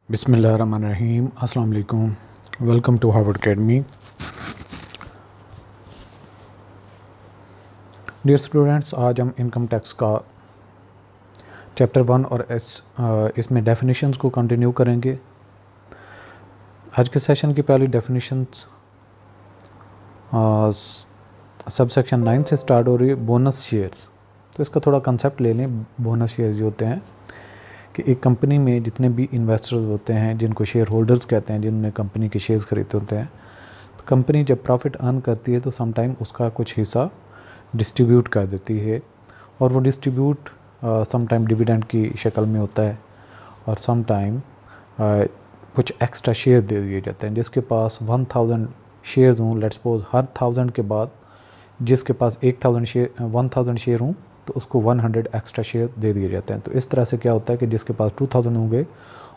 बिस्मिल्लाहिर्रहमानिर्रहीम। अस्सलाम वालेकुम। Welcome to Harvard academy. Dear students, आज हम इनकम टैक्स का चैप्टर 1 और इसमें डेफिनेशंस को कंटिन्यू करेंगे। आज के सेशन की पहली डेफिनेशंस सब सेक्शन 9 से स्टार्ट हो रही है, बोनस शेयर्स। तो इसका थोड़ा कंसेप्ट ले लें। बोनस शेयर्स होते हैं कि एक कंपनी में जितने भी इन्वेस्टर्स होते हैं, जिनको शेयर होल्डर्स कहते हैं, जिन्होंने कंपनी के शेयर्स खरीदे होते हैं, तो कंपनी जब प्रॉफिट अर्न करती है तो समटाइम उसका कुछ हिस्सा डिस्ट्रीब्यूट कर देती है, और वो डिस्ट्रीब्यूट समटाइम डिविडेंड की शक्ल में होता है, और समटाइम कुछ एक्स्ट्रा शेयर दे दिए जाते हैं। जिसके पास 1000 शेयर्स हों, लेट्स सपोज हर 1000 के बाद जिसके पास 1000 शेयर हों तो उसको 100 एक्स्ट्रा शेयर दे दिए जाते हैं। तो इस तरह से क्या होता है कि जिसके पास 2000 होंगे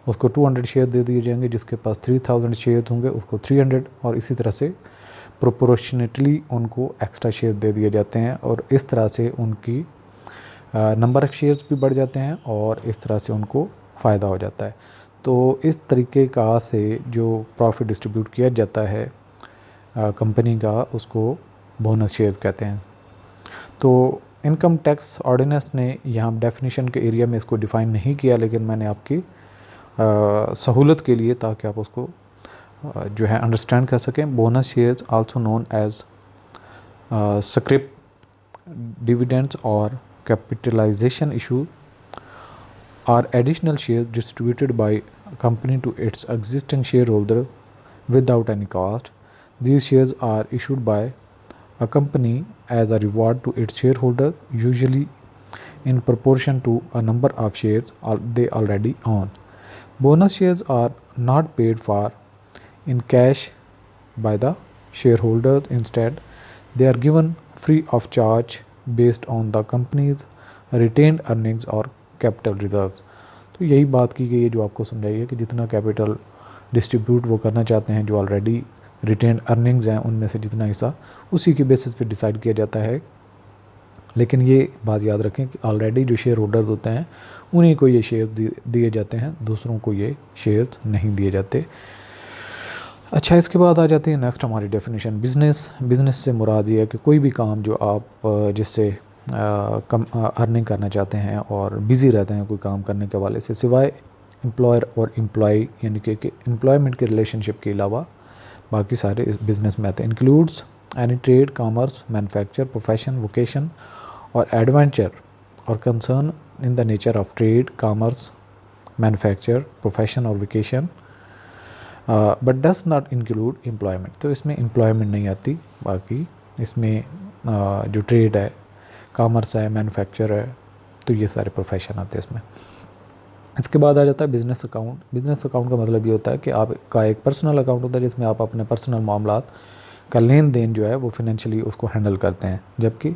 उसको 200 शेयर दे दिए जाएंगे, जिसके पास 3000 शेयर होंगे उसको 300, और इसी तरह से प्रोपोर्शनेटली उनको एक्स्ट्रा शेयर दे दिए जाते हैं, और इस तरह से उनकी नंबर ऑफ़ शेयर्स भी बढ़ जाते हैं और इस तरह से उनको फ़ायदा हो जाता है। तो इस तरीके का से जो प्रॉफिट डिस्ट्रीब्यूट किया जाता है कंपनी का, उसको बोनस शेयर्स कहते हैं। तो इनकम टैक्स ऑर्डिनेंस ने यहाँ डेफिनेशन के एरिया में इसको डिफ़ाइन नहीं किया, लेकिन मैंने आपकी सहूलत के लिए, ताकि आप उसको जो है अंडरस्टैंड कर सकें। Bonus shares also known as scrip dividends और capitalisation issue are additional share distributed by company to its existing share holder without any cost. These shares are issued by a company as a reward to its shareholder, usually in proportion to a number of shares they already own. Bonus shares are not paid for in cash by the shareholders. Instead, they are given free of charge based on the company's retained earnings or capital reserves. तो यही बात की गई है जो आपको समझाई है कि जितना कैपिटल डिस्ट्रीब्यूट वो करना चाहते हैं, जो ऑलरेडी रिटेन अर्निंग्स हैं, उनमें से जितना हिस्सा उसी के बेसिस पे डिसाइड किया जाता है। लेकिन ये बात याद रखें कि ऑलरेडी जो शेयर होल्डर्स होते हैं उन्हीं को ये शेयर दिए जाते हैं, दूसरों को ये शेयर्स नहीं दिए जाते। अच्छा, इसके बाद आ जाती है नेक्स्ट हमारी डेफिनेशन बिज़नेस। बिज़नेस से मुराद ये है कि कोई भी काम जो आप जिससे कम अर्निंग करना चाहते हैं और बिज़ी रहते हैं कोई काम करने के हवाले से, सिवाय एम्प्लॉयर और एम्प्लॉई यानी कि एम्प्लॉयमेंट के रिलेशनशिप के अलावा बाकी सारे इस बिज़नेस में आते हैं। Includes any trade, commerce, manufacture, profession, vocation और एडवेंचर और concern in the nature of trade, commerce, manufacture, profession और vocation, but does not include employment. तो इसमें एम्प्लॉयमेंट नहीं आती। बाकी इसमें जो ट्रेड है, कॉमर्स है, मैन्युफैक्चर है, तो ये सारे प्रोफेशन आते हैं इसमें। इसके बाद आ जाता है बिज़नेस अकाउंट। बिज़नेस अकाउंट का मतलब ये होता है कि आपका एक पर्सनल अकाउंट होता है जिसमें आप अपने पर्सनल मामलात का लेन देन जो है वो फिनेंशियली उसको हैंडल करते हैं। जबकि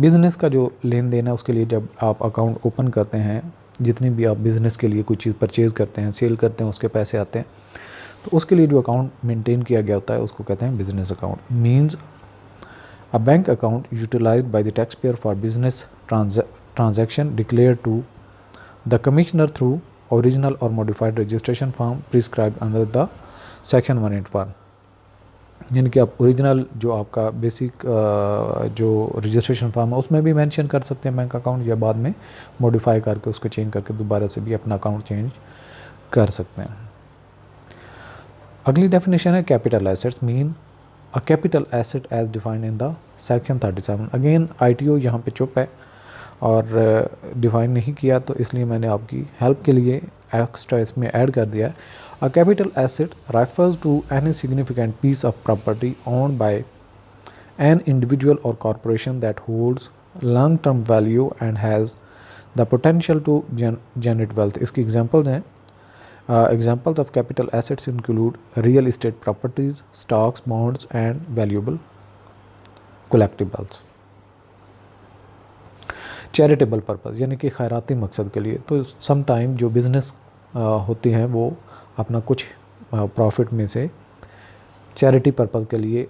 बिज़नेस का जो लेन देन है उसके लिए जब आप अकाउंट ओपन करते हैं, जितनी भी आप बिज़नेस के लिए कोई चीज़ परचेज़ करते हैं, सेल करते हैं, उसके पैसे आते हैं, तो उसके लिए जो अकाउंट मेनटेन किया गया होता है उसको कहते हैं business account. Means a bank account utilized by the tax payer for business transaction declared to the commissioner through original or modified registration form prescribed under the section 181। यानी कि आप ओरिजिनल जो आपका बेसिक जो रजिस्ट्रेशन फॉर्म है उसमें भी mention कर सकते हैं बैंक अकाउंट, या बाद में मॉडिफाई करके उसको चेंज करके दोबारा से भी अपना अकाउंट चेंज कर सकते हैं। अगली डेफिनेशन है capital assets. Mean a capital asset as defined in the section 37। Again ITO यहाँ पे चुप है और डिफ़ाइन नहीं किया, तो इसलिए मैंने आपकी हेल्प के लिए एक्स्ट्रा इसमें ऐड कर दिया है। A capital asset refers to any significant piece of property owned by an individual और corporation that holds long term value and has the potential to generate wealth. इसकी एग्जांपल्स हैं। Examples of capital assets include real estate properties, stocks, bonds and valuable collectibles. Charitable purpose यानी कि खैराती मकसद के लिए। तो some time जो business होती हैं वो अपना कुछ प्रॉफिट में से चैरिटी पर्पज़ के लिए,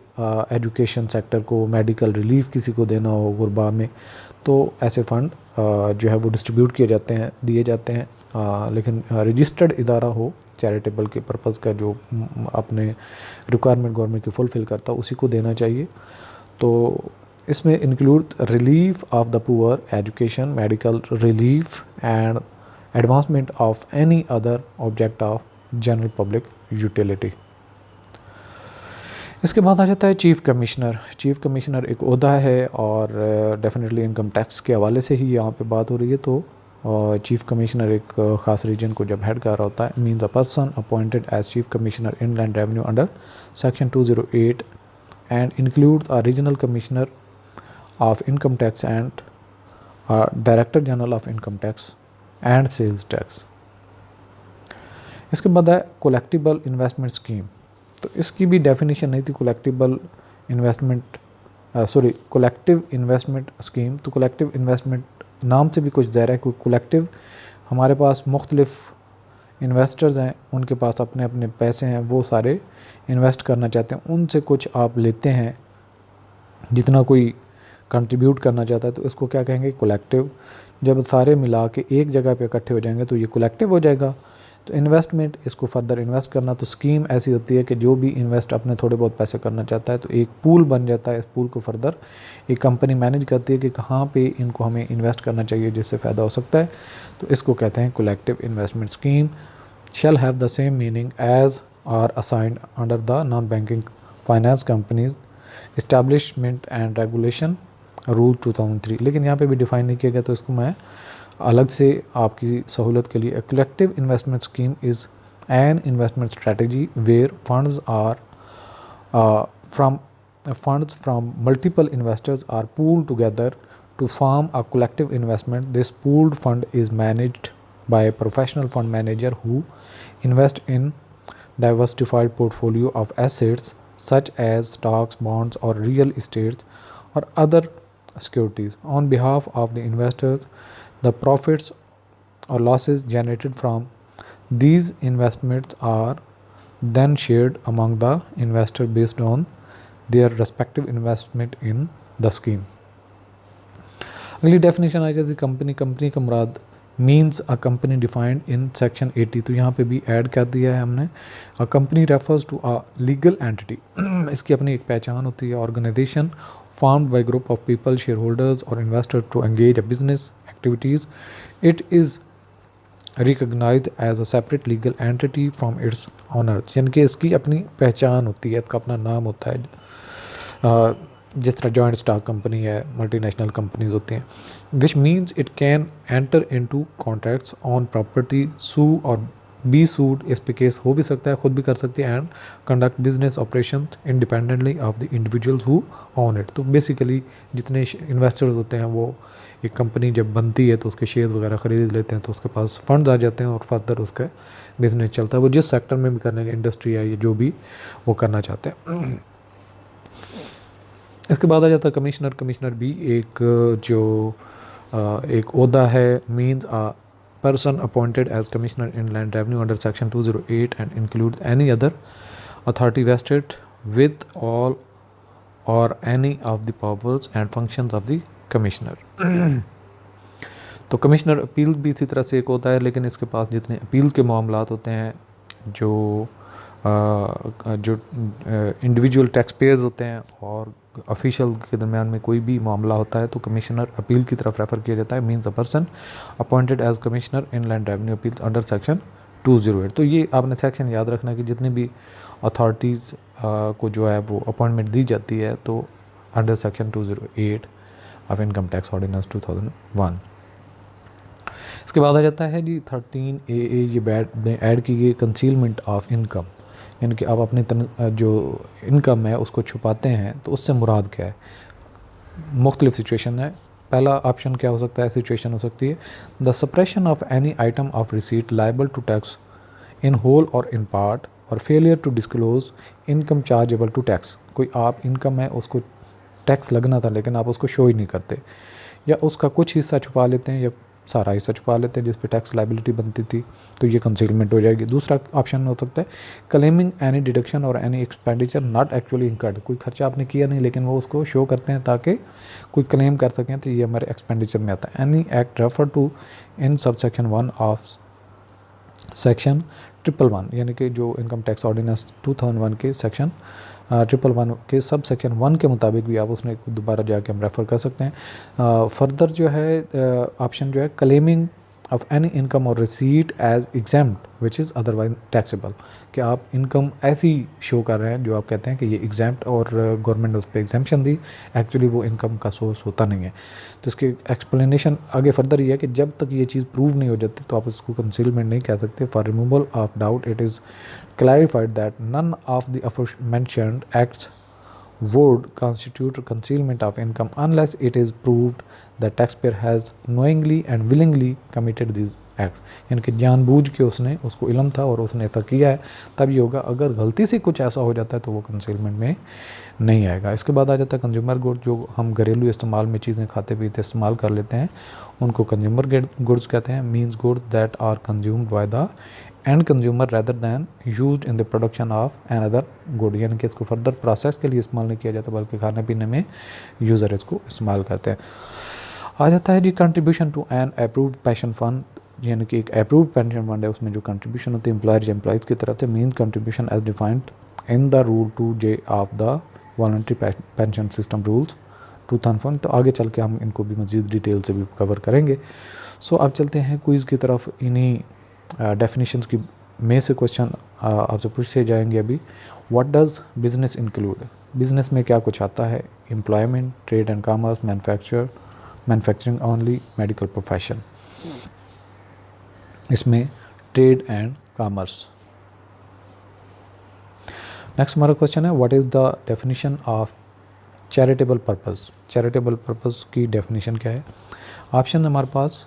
एजुकेशन सेक्टर को, मेडिकल रिलीफ किसी को देना हो गुरबा में, तो ऐसे फ़ंड जो है वो डिस्ट्रीब्यूट किए जाते हैं, दिए जाते हैं। लेकिन रजिस्टर्ड इदारा हो, चैरिटेबल के पर्पज़ का जो अपने रिक्वायरमेंट गवर्नमेंट की फुलफ़िल करता है उसी को देना चाहिए। तो इसमें include relief of the poor, education, medical relief and advancement of any other object of general public utility. इसके बाद आ जाता है चीफ़ कमिश्नर। चीफ़ कमिश्नर एक ओहदा है और डेफिनेटली इनकम टैक्स के हवाले से ही यहाँ पे बात हो रही है। तो चीफ़ कमिश्नर एक ख़ास रीजन को जब हेड कर रहा होता है, means a person appointed as chief commissioner inland revenue under section 208 and includes a regional commissioner of income tax and director general of income tax and sales tax. इसके बाद है कोलेक्टिबल इन्वेस्टमेंट स्कीम। तो इसकी भी डेफिनेशन नहीं थी collective investment scheme. तो collective investment नाम से भी कुछ ज़ाहिर है, क्योंकि कोलेक्टिव हमारे पास मुख्तलिफ इन्वेस्टर्स हैं, उनके पास अपने अपने पैसे हैं, वो सारे इन्वेस्ट करना चाहते हैं, उनसे कुछ आप लेते हैं, जितना कोई कंट्रीब्यूट करना चाहता है तो इसको क्या कहेंगे, कोलेक्टिव। जब सारे मिला के एक जगह पे इकट्ठे हो जाएंगे तो ये कोलेक्टिव हो जाएगा। तो इन्वेस्टमेंट, इसको फर्दर इन्वेस्ट करना। तो स्कीम ऐसी होती है कि जो भी इन्वेस्ट अपने थोड़े बहुत पैसे करना चाहता है तो एक पूल बन जाता है, इस पूल को फर्दर एक कंपनी मैनेज करती है कि कहाँ पे इनको हमें इन्वेस्ट करना चाहिए जिससे फ़ायदा हो सकता है। तो इसको कहते हैं collective investment scheme. Shall have the same meaning as are assigned under the non banking finance companies establishment and regulation rule 2003। लेकिन यहाँ पे भी डिफ़ाइन नहीं किया गया, तो इसको मैं अलग से आपकी सहूलत के लिए, collective investment scheme is an investment strategy where funds from multiple investors are pooled together to form a collective investment. This pooled fund is managed by a professional fund manager who invest in diversified portfolio of assets such as stocks, bonds or real estates or other securities on behalf of the investors. The profits or losses generated from these investments are then shared among the investor based on their respective investment in the scheme. अगली definition आ जाती है company. Company का मुराद means a company defined in section 80। तो यहाँ पे भी ऐड कर दिया है हमने। A company refers to a legal entity. इसकी अपनी एक पहचान होती है। Organization formed by group of people, shareholders or investors to engage a business activities. It is recognized as a separate legal entity from its owners। यानी कि इसकी अपनी पहचान होती है, इसका अपना नाम होता है। जिस तरह जॉइंट स्टॉक कंपनी है, मल्टीनेशनल कंपनीज होती हैं। Which means it can enter into contracts on property, sue और बी सूड, इस पे केस हो भी सकता है, खुद भी कर सकती है, and conduct business operation independently of the individuals who own it. तो बेसिकली जितने इन्वेस्टर्स होते हैं वो एक कंपनी जब बनती है तो उसके शेयर्स वगैरह ख़रीद लेते हैं, तो उसके पास फंड्स आ जाते हैं और फर्दर उसका बिजनेस चलता है। वो जिस सेक्टर में भी करने, इंडस्ट्री है या जो भी वो करना चाहते हैं। इसके बाद आ जाता है कमिश्नर। कमिश्नर भी एक जो एक ओहदा है, means a person appointed as commissioner in land revenue under section 208 and includes any other authority vested with all or any of the powers and functions of the commissioner। तो commissioner appeal भी इसी तरह से एक होता है, लेकिन इसके पास जितने अपील के मामलात होते हैं, जो इंडिविजुअल टैक्स पेयर्स होते हैं और ऑफिशियल के दरमियान में कोई भी मामला होता है तो कमिश्नर अपील की तरफ रेफ़र किया जाता है। Means a person appointed as commissioner in land revenue appeal under section 208। तो ये आपने सेक्शन याद रखना है कि जितनी भी अथॉरिटीज़ को जो है वो अपॉइंटमेंट दी जाती है तो under section 208 of income tax ordinance 2001। इसके बाद आ जाता है जी 13AA, ये ऐड की गई कंसीलमेंट ऑफ इनकम। यानी कि आप अपनी जो इनकम है उसको छुपाते हैं, तो उससे मुराद क्या है। मुख्तलिफ सिचुएशन है। पहला ऑप्शन क्या हो सकता है, सिचुएशन हो सकती है the suppression of any item of receipt liable to tax in whole और इन पार्ट और failure to disclose income chargeable to tax. कोई आप इनकम है उसको टैक्स लगना था लेकिन आप उसको शो ही नहीं करते, या उसका कुछ हिस्सा छुपा लेते हैं या सारा हिस्सा छुपा लेते हैं जिस पे टैक्स लाइबिलिटी बनती थी, तो ये कंसीलमेंट हो जाएगी। दूसरा ऑप्शन हो सकता है क्लेमिंग एनी डिडक्शन और any expenditure not actually incurred. कोई खर्चा आपने किया नहीं लेकिन वो उसको शो करते हैं ताकि कोई क्लेम कर सकें, तो ये हमारे एक्सपेंडिचर में आता है। Any act refer to in sub section 1 of section 111 यानी कि जो इनकम टैक्स ऑर्डिनेंस 2001 के सेक्शन 111 के सब सेक्शन 1 के मुताबिक भी आप उसमें दोबारा जाके हम रेफ़र कर सकते हैं। फर्दर जो है ऑप्शन जो है क्लेमिंग ऑफ एनी इनकम और receipt as exempt which is otherwise taxable, कि आप इनकम ऐसी शो कर रहे हैं जो आप कहते हैं कि ये एग्जाम्प्ट और गवर्नमेंट ने उस पर एग्जाम्पशन दी, एक्चुअली वो इनकम का सोर्स होता नहीं है। तो इसकी एक्सप्लेनेशन आगे फर्दर ये है कि जब तक ये चीज़ प्रूव नहीं हो जाती तो आप इसको कंसीलमेंट नहीं कह सकते। For removal of doubt it is clarified that none of the aforementioned acts would constitute concealment of income unless it is proved that taxpayer has knowingly and willingly committed these acts, यानी कि जानबूझ के उसने उसको इल्म था और उसने ऐसा किया है तब ये होगा। अगर गलती से कुछ ऐसा हो जाता है तो वो कंसीलमेंट में नहीं आएगा। इसके बाद आ जाता है कंज्यूमर गुड, जो हम घरेलू इस्तेमाल में चीज़ें खाते पीते इस्तेमाल कर लेते हैं उनको कंज्यूमर गुड्स कहते हैं। Means good that are consumed by the end consumer rather than used in the production of an other good, यानी कि इसको फर्दर प्रोसेस के लिए इस्तेमाल नहीं किया जाता बल्कि खाने पीने में यूज़र इसको इस्तेमाल करते हैं। आ जाता है G contribution to an approved pension fund, यानी कि एक अप्रूव्ड पेंशन फंड है उसमें जो कंट्रीब्यूशन होती है एम्प्लॉयर एम्प्लॉइज़ की तरफ से। Mean contribution as defined in the rule 2J of the voluntary pension system rules 2001। तो आगे चल के हम इनको भी मज़ीद डिटेल से भी कवर करेंगे। सो अब चलते हैं क्विज़ की तरफ। इन्हीं डेफिनेशंस की में से क्वेश्चन आपसे पूछे जाएंगे अभी। What does business include, business में क्या कुछ आता है? Employment, trade and commerce, manufacturing only, medical profession. इसमें ट्रेड एंड कॉमर्स। नेक्स्ट हमारा क्वेश्चन है what is the definition of charitable purpose. Charitable purpose की डेफिनेशन क्या है? ऑप्शन है हमारे पास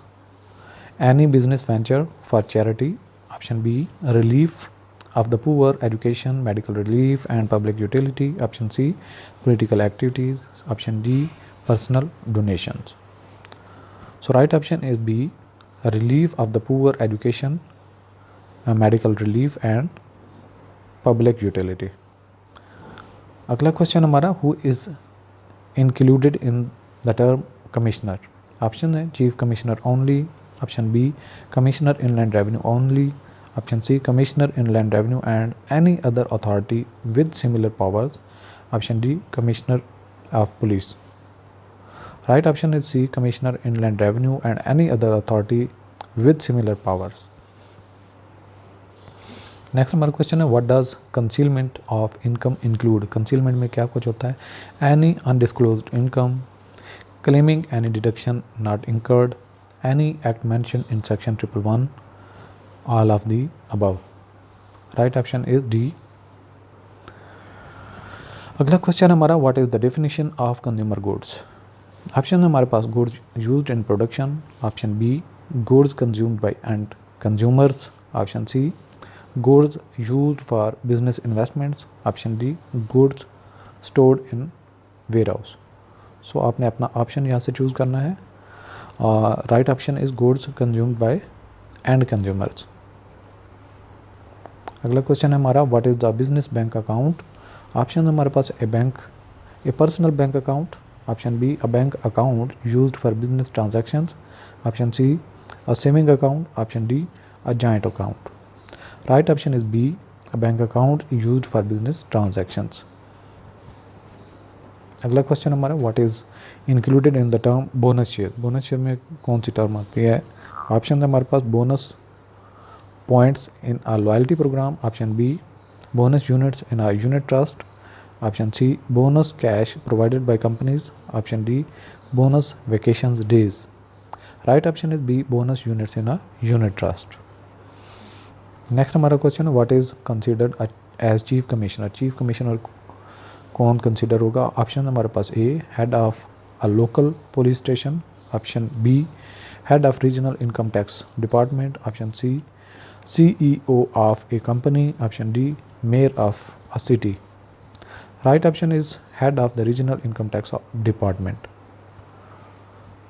any business venture for charity, option B relief of the poor, education, medical relief and public utility, option C political activities, option D personal donations. So right option is B relief of the poor, education, medical relief and public utility. अगला question हमारा who is included in the term commissioner. Option है chief commissioner only, option B commissioner in land revenue only, option C commissioner in land revenue and any other authority with similar powers, option D commissioner of police. Right option is C commissioner in land revenue and any other authority with similar powers. Next हमारा question है what does concealment of income include. Concealment में क्या कुछ होता है? Any undisclosed income, claiming any deduction not incurred, any act mention in section 111, all of the above. Right option is D. अगला question हमारा what is the definition of consumer goods. Option है हमारे पास goods used in production, option B goods consumed by end consumers, option C goods used for business investments, option D goods stored in warehouse। सो आपने अपना option यहाँ से choose करना है। Right option is goods consumed by end consumers. अगला question है हमारा what is the business bank account. Option है हमारे पास A personal bank account, option B a bank account used for business transactions, option C a saving account, option D a joint account. Right option is B, a bank account used for business transactions। अगला question हमारा what is included in the term bonus share. Bonus share में कौन सी term आती है? Option है हमारे पास bonus points in a loyalty programme, option B bonus units in a unit trust, option C bonus cash provided by companies, option D bonus vacations days. Right option is B bonus units in a unit trust. Next हमारा question है what is considered as chief commissioner. Chief commissioner कौन consider होगा? Option हमारे पास A head of a local police station, option B head of regional income tax department, option C CEO of a company, option D mayor of a city. Right option is head of the regional income tax department.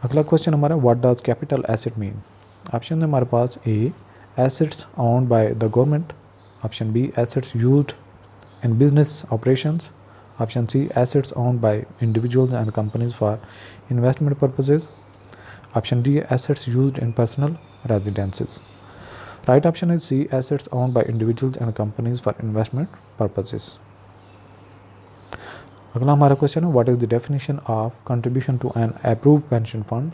अगला question हमारा what does capital asset mean. Option है हमारे पास A assets owned by the government, option B assets used in business operations, option C assets owned by individuals and companies for investment purposes, option D assets used in personal residences। Right option is C, assets owned by individuals and companies for investment purposes. अगला हमारा question है, what is the definition of contribution to an approved pension fund.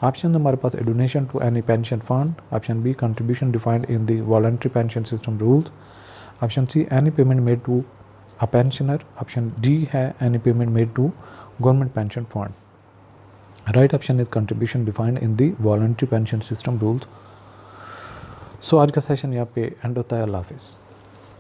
Option हमारे पास, donation to any pension fund. Option B, contribution defined in the voluntary pension system rules. Option C, any payment made to a pensioner. Option D है any payment made to government pension fund. Right option is contribution defined in the voluntary pension system rules. So आज का session यहाँ पे and होता है। अल्लाह हाफिज़।